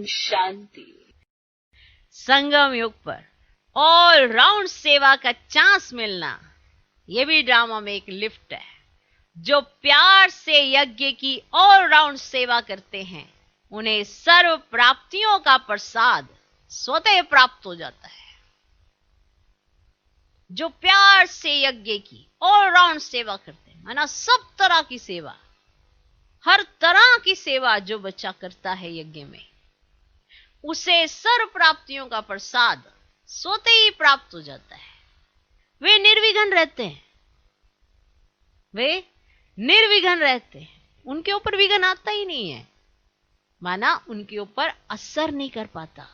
ओम शांति। संगम युग पर all round सेवा का चांस मिलना, ये भी ड्रामा में एक लिफ्ट है। जो प्यार से यज्ञ की ऑल राउंड सेवा करते हैं, उन्हें सर्व प्राप्तियों का प्रसाद स्वतः प्राप्त हो जाता है। जो प्यार से यज्ञ की ऑल राउंड सेवा करते हैं, माना सब तरह की सेवा, हर तरह की सेवा जो बच्चा करता है यज्ञ में, उसे सर्व प्राप्तियों का प्रसाद स्वतः ही प्राप्त हो जाता है। वे निर्विघ्न रहते हैं, वे निर्विघ्न रहते हैं, उनके ऊपर विघ्न आता ही नहीं है, माना उनके ऊपर असर नहीं कर पाता।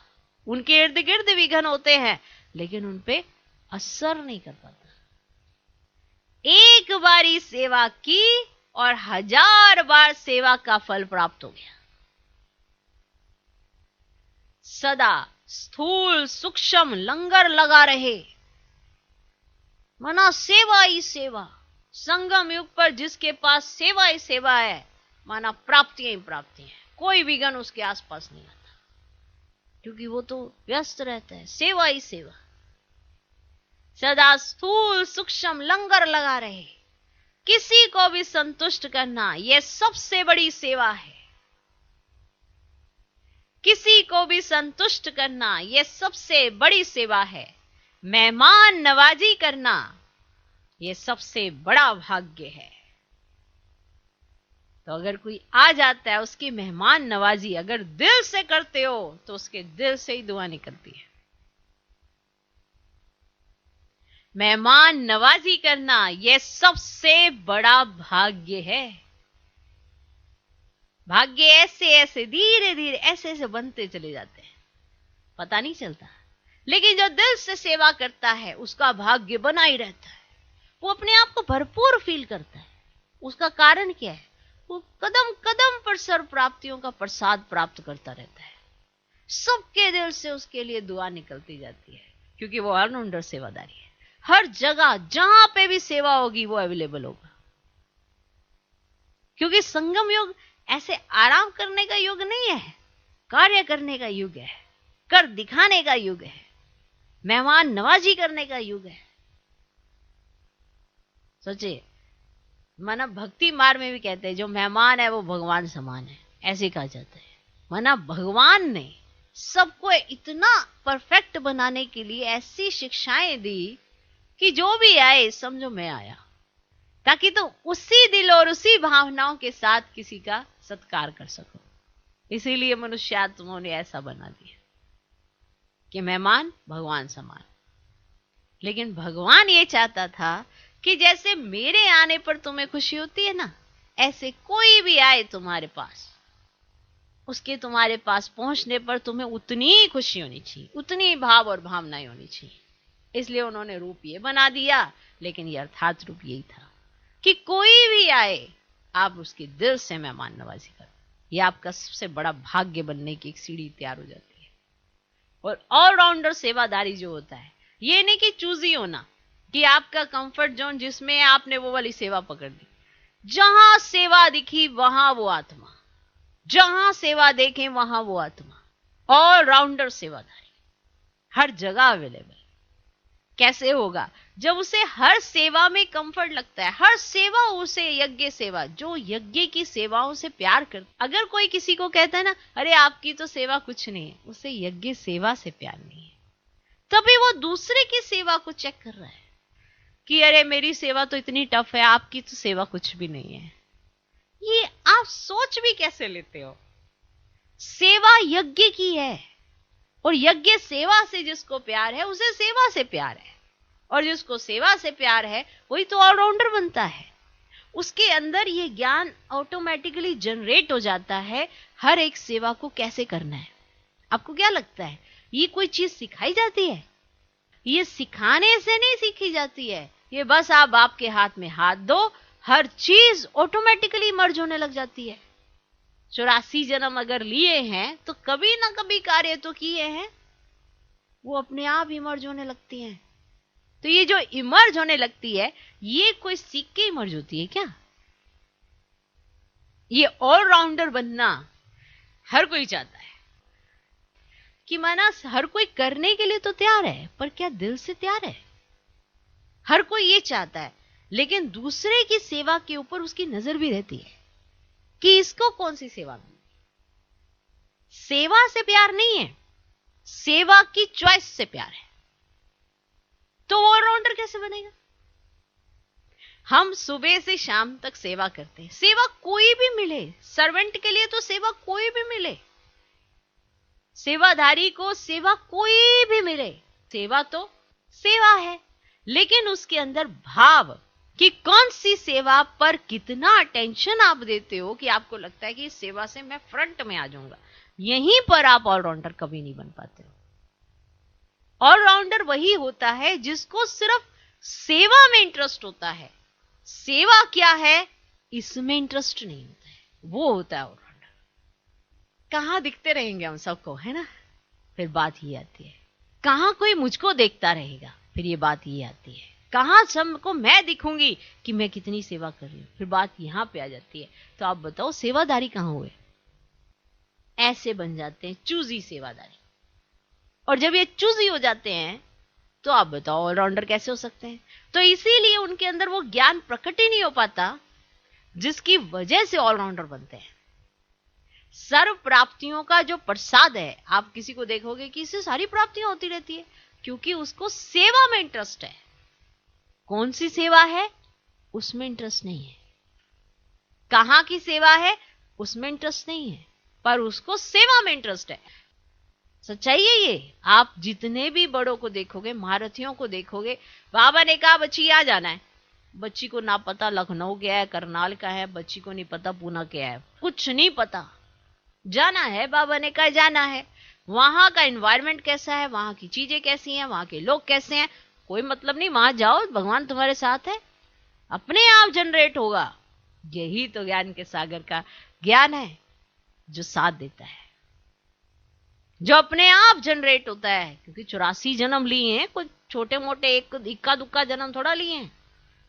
उनके इर्द गिर्द विघ्न होते हैं, लेकिन उन पे असर नहीं कर पाता। एक बारी सेवा की और 1000 बार सेवा का फल प्राप्त हो गया। सदा स्थूल सूक्ष्म लंगर लगा रहे, माना सेवा ही सेवा। संगम युग पर जिसके पास सेवा ही सेवा है, माना प्राप्तियां ही प्राप्ति है, कोई विघ्न उसके आसपास नहीं आता, क्योंकि वो तो व्यस्त रहता है, सेवा ही सेवा। सदा स्थूल सूक्ष्म लंगर लगा रहे, किसी को भी संतुष्ट करना यह सबसे बड़ी सेवा है। किसी को भी संतुष्ट करना यह सबसे बड़ी सेवा है। मेहमान नवाजी करना यह सबसे बड़ा भाग्य है। तो अगर कोई आ जाता है, उसकी मेहमान नवाजी अगर दिल से करते हो, तो उसके दिल से ही दुआ निकलती है। मेहमान नवाजी करना यह सबसे बड़ा भाग्य है। भाग्य ऐसे ऐसे धीरे धीरे ऐसे ऐसे बनते चले जाते हैं, पता नहीं चलता। लेकिन जो दिल से सेवा करता है, उसका भाग्य बना ही रहता है। वो अपने आप को भरपूर फील करता है। उसका कारण क्या है? वो कदम कदम पर सर्व प्राप्तियों का प्रसाद प्राप्त करता रहता है। सबके दिल से उसके लिए दुआ निकलती जाती है, क्योंकि वो ऑलराउंडर सेवादारी है। हर जगह जहां पे भी सेवा होगी, वो अवेलेबल होगा। क्योंकि संगम युग ऐसे आराम करने का युग नहीं है, कार्य करने का युग है, कर दिखाने का युग है, मेहमान नवाजी करने का युग है। सोचिए, माना भक्ति मार्ग में भी कहते हैं, जो मेहमान है वो भगवान समान है, ऐसे कहा जाता है। माना भगवान ने सबको इतना परफेक्ट बनाने के लिए ऐसी शिक्षाएं दी कि जो भी आए समझो मैं आया, ताकि तुम उसी दिल और उसी भावनाओं के साथ किसी का सत्कार कर सको। इसीलिए मनुष्यात्माओं ने ऐसा बना दिया कि मेहमान भगवान समान। लेकिन भगवान ये चाहता था कि जैसे मेरे आने पर तुम्हें खुशी होती है ना, ऐसे कोई भी आए तुम्हारे पास, उसके तुम्हारे पास पहुंचने पर तुम्हें उतनी ही खुशी होनी चाहिए, उतनी भाव और भावनाएं होनी चाहिए। इसलिए उन्होंने रूप ये बना दिया, लेकिन ये अर्थात रूप यही था कि कोई भी आए, आप उसके दिल से मेहमान नवाजी करो। ये आपका सबसे बड़ा भाग्य बनने की एक सीढ़ी तैयार हो जाती है। और ऑलराउंडर सेवादारी जो होता है, ये नहीं कि चूजी होना कि आपका कंफर्ट जोन जिसमें आपने वो वाली सेवा पकड़ ली। जहां सेवा दिखी वहां वो आत्मा, जहां सेवा देखें वहां वो आत्मा। ऑलराउंडर सेवादारी हर जगह अवेलेबल। कैसे होगा? जब उसे हर सेवा में कंफर्ट लगता है, हर सेवा उसे यज्ञ सेवा, जो यज्ञ की सेवाओं से प्यार कर। अगर कोई किसी को कहता है ना, अरे आपकी तो सेवा कुछ नहीं है, उसे यज्ञ सेवा से प्यार नहीं है, तभी वो दूसरे की सेवा को चेक कर रहा है कि अरे मेरी सेवा तो इतनी टफ है, आपकी तो सेवा कुछ भी नहीं है। ये आप सोच भी कैसे लेते हो? सेवा यज्ञ की है, और यज्ञ सेवा से जिसको प्यार है, उसे सेवा से प्यार है, और जिसको सेवा से प्यार है वही तो ऑलराउंडर बनता है। उसके अंदर ये ज्ञान ऑटोमेटिकली जनरेट हो जाता है, हर एक सेवा को कैसे करना है। आपको क्या लगता है, ये कोई चीज सिखाई जाती है? ये सिखाने से नहीं सीखी जाती है, ये बस आप आपके हाथ में हाथ दो, हर चीज ऑटोमेटिकली मर्ज होने लग जाती है। 84 जन्म अगर लिए हैं तो कभी ना कभी कार्य तो किए हैं, वो अपने आप इमर्ज होने लगती हैं। तो ये जो इमर्ज होने लगती है, ये कोई सीख के इमर्ज होती है क्या? ये ऑलराउंडर बनना हर कोई चाहता है। कि माना हर कोई करने के लिए तो तैयार है, पर क्या दिल से तैयार है? हर कोई ये चाहता है, लेकिन दूसरे की सेवा के ऊपर उसकी नजर भी रहती है कि इसको कौन सी सेवा मिली। सेवा से प्यार नहीं है, सेवा की चॉइस से प्यार है। तो ऑलराउंडर कैसे बनेगा? हम सुबह से शाम तक सेवा करते हैं, सेवा कोई भी मिले, सर्वेंट के लिए तो सेवा कोई भी मिले, सेवाधारी को सेवा कोई भी मिले, सेवा तो सेवा है, लेकिन उसके अंदर भाव कि कौन सी सेवा पर कितना अटेंशन आप देते हो कि आपको लगता है कि इस सेवा से मैं फ्रंट में आ जाऊंगा, यहीं पर आप ऑलराउंडर कभी नहीं बन पाते हो। ऑलराउंडर वही होता है जिसको सिर्फ सेवा में इंटरेस्ट होता है, सेवा क्या है इसमें इंटरेस्ट नहीं होता है, वो होता है ऑलराउंडर। कहां दिखते रहेंगे हम सबको, है ना? फिर बात ये आती है, कहां कोई मुझको देखता रहेगा, फिर ये बात ये आती है, कहां सबको मैं दिखूंगी कि मैं कितनी सेवा कर रही हूं, फिर बात यहां पे आ जाती है। तो आप बताओ सेवादारी कहां हुए? ऐसे बन जाते हैं चूजी सेवादारी। और जब ये चूजी हो जाते हैं तो आप बताओ ऑलराउंडर कैसे हो सकते हैं? तो इसीलिए उनके अंदर वो ज्ञान प्रकट ही नहीं हो पाता जिसकी वजह से ऑलराउंडर बनते हैं। सर्व प्राप्तियों का जो प्रसाद है, आप किसी को देखोगे कि इससे सारी प्राप्तियां होती रहती है, क्योंकि उसको सेवा में इंटरेस्ट है। कौन सी सेवा है उसमें इंटरेस्ट नहीं है, कहां की सेवा है उसमें इंटरेस्ट नहीं है, पर उसको सेवा में इंटरेस्ट है। सच्चाई है ये। आप जितने भी बड़ों को देखोगे, महारथियों को देखोगे, बाबा ने कहा बच्ची आ जाना है, बच्ची को ना पता लखनऊ क्या है, करनाल का है, बच्ची को नहीं पता पूना क्या है, कुछ नहीं पता, जाना है, बाबा ने कहा जाना है। वहां का एनवायरनमेंट कैसा है, वहां की चीजें कैसी हैं, वहां के लोग कैसे हैं, कोई मतलब नहीं, वहां जाओ, भगवान तुम्हारे साथ है, अपने आप जनरेट होगा। यही तो ज्ञान के सागर का ज्ञान है, जो साथ देता है, जो अपने आप जनरेट होता है। क्योंकि 84 जन्म लिए हैं, कुछ छोटे मोटे एक इक्का दुक्का जन्म थोड़ा लिए हैं।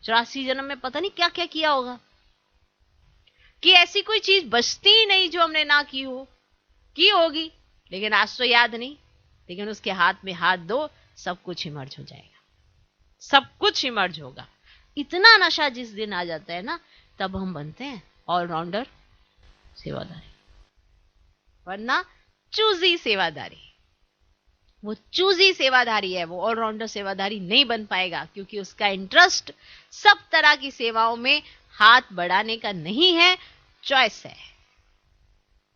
84 जन्म में पता नहीं क्या क्या किया होगा, कि ऐसी कोई चीज बचती ही नहीं जो हमने ना की हो, की होगी, लेकिन आज तो याद नहीं। लेकिन उसके हाथ में हाथ दो, सब कुछ इमर्ज हो जाएगा, सब कुछ इमर्ज होगा। इतना नशा जिस दिन आ जाता है ना, तब हम बनते हैं ऑलराउंडर सेवादारी, वरना चूजी सेवादारी। वो चूजी सेवाधारी है, वो ऑलराउंडर सेवाधारी नहीं बन पाएगा, क्योंकि उसका इंटरेस्ट सब तरह की सेवाओं में हाथ बढ़ाने का नहीं है, चॉइस है।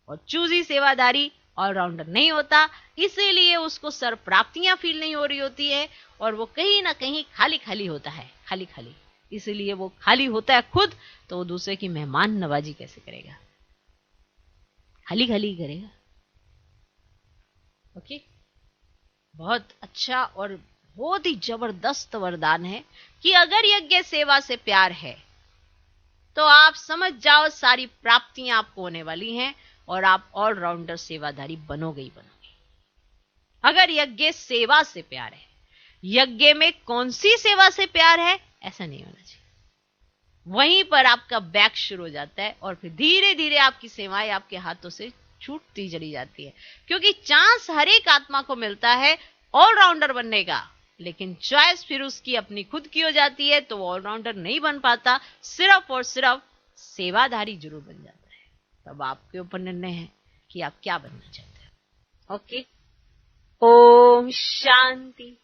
और चूजी सेवाधारी ऑलराउंडर नहीं होता, इसीलिए उसको सर्व प्राप्तियां फील नहीं हो रही होती है, और वो कहीं ना कहीं खाली खाली होता है, खाली खाली। इसीलिए वो खाली होता है खुद, तो वो दूसरे की मेहमान नवाजी कैसे करेगा? खाली खाली करेगा। ओके, बहुत अच्छा और बहुत ही जबरदस्त वरदान है कि अगर यज्ञ सेवा से प्यार है तो आप समझ जाओ सारी प्राप्तियां आपको होने वाली हैं, और आप ऑलराउंडर सेवाधारी बनोगे ही बनोगे। अगर यज्ञ सेवा से प्यार है, यज्ञ में कौन सी सेवा से प्यार है ऐसा नहीं होना चाहिए। वहीं पर आपका बैक शुरू हो जाता है, और फिर धीरे धीरे आपकी सेवाएं आपके हाथों से छूटती चली जाती है, क्योंकि चांस हर एक आत्मा को मिलता है ऑलराउंडर बनने का, लेकिन चॉइस फिर उसकी अपनी खुद की हो जाती है, तो वो ऑलराउंडर नहीं बन पाता, सिर्फ और सिर्फ सेवाधारी जरूर बन जाता है। तब आपके ऊपर निर्णय है कि आप क्या बनना चाहते हैं। ओके, ओम शांति।